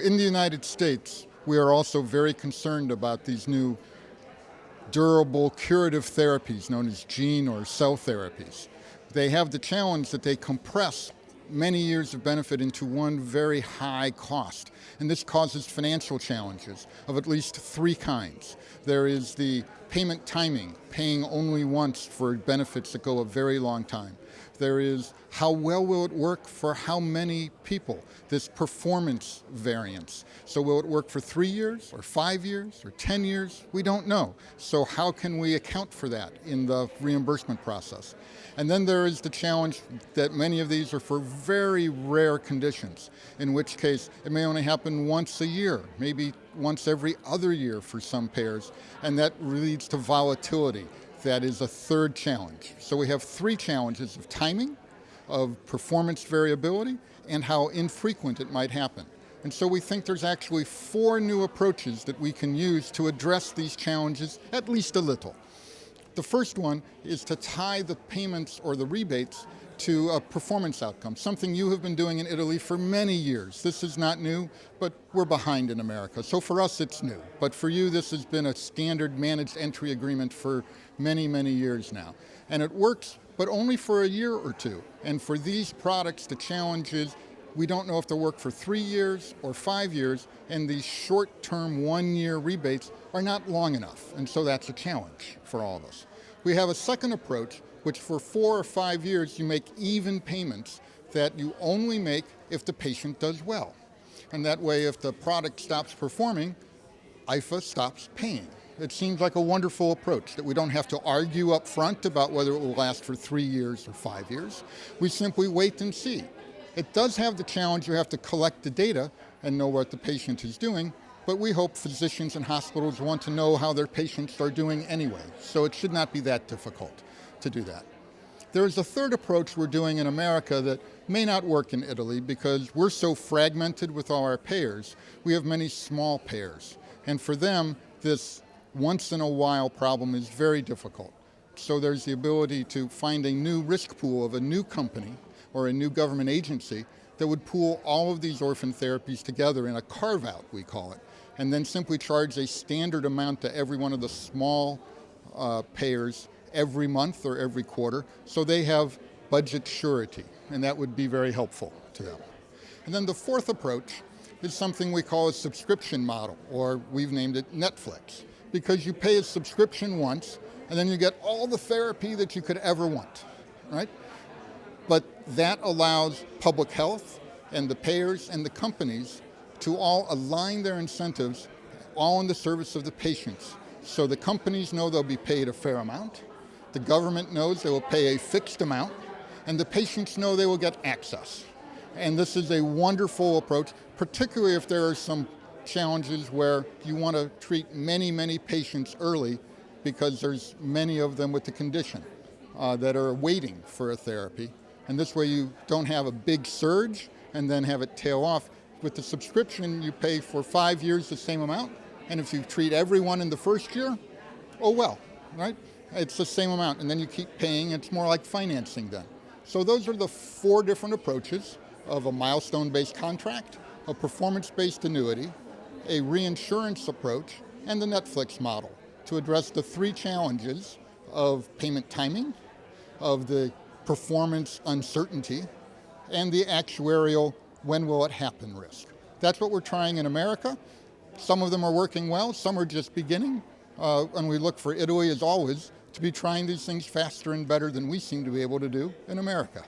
In the United States, we are also very concerned about these new durable curative therapies known as gene or cell therapies. They have the challenge that they compress many years of benefit into one very high cost. And this causes financial challenges of at least three kinds. There is the payment timing, paying only once for benefits that go a very long time. There is how well will it work for how many people, this performance variance. So will it work for 3 years or 5 years or 10 years? We don't know. So how can we account for that in the reimbursement process? And then there is the challenge that many of these are for very rare conditions, in which case it may only happen once a year, maybe once every other year for some payers, and that leads to volatility. That is a third challenge. So we have three challenges of timing, of performance variability, and how infrequent it might happen. And so we think there's actually 4 new approaches that we can use to address these challenges at least a little. The first one is to tie the payments or the rebates to a performance outcome, something you have been doing in Italy for many years. This is not new, but we're behind in America. So for us, it's new. But for you, this has been a standard managed entry agreement for many, many years now. And it works, but only for a year or two. And for these products, the challenge is we don't know if they'll work for 3 years or 5 years, and these short-term 1-year rebates are not long enough. And so that's a challenge for all of us. We have a second approach, which for 4 or 5 years, you make even payments that you only make if the patient does well. And that way, if the product stops performing, IFA stops paying. It seems like a wonderful approach that we don't have to argue up front about whether it will last for 3 years or 5 years. We simply wait and see. It does have the challenge you have to collect the data and know what the patient is doing, but we hope physicians and hospitals want to know how their patients are doing anyway, so it should not be that difficult to do that. There is a third approach we're doing in America that may not work in Italy because we're so fragmented with all our payers. We have many small payers, and for them, this once in a while problem is very difficult. So there's the ability to find a new risk pool of a new company or a new government agency that would pool all of these orphan therapies together in a carve-out, we call it, and then simply charge a standard amount to every one of the small payers every month or every quarter, so they have budget surety, and that would be very helpful to them. And then the fourth approach is something we call a subscription model, or we've named it Netflix, because you pay a subscription once, and then you get all the therapy that you could ever want, right? But that allows public health and the payers and the companies to all align their incentives all in the service of the patients. So the companies know they'll be paid a fair amount, the government knows they will pay a fixed amount, and the patients know they will get access. And this is a wonderful approach, particularly if there are some challenges where you want to treat many, many patients early because there's many of them with the condition that are waiting for a therapy. And this way you don't have a big surge and then have it tail off. With the subscription, you pay for 5 years the same amount, and if you treat everyone in the first year, oh well, right? It's the same amount, and then you keep paying. It's more like financing then. So those are the 4 different approaches of a milestone-based contract, a performance-based annuity, a reinsurance approach, and the Netflix model to address the 3 challenges of payment timing, of the performance uncertainty, and the actuarial when will it happen risk. That's what we're trying in America. Some of them are working well, some are just beginning, and we look for Italy, as always, to be trying these things faster and better than we seem to be able to do in America.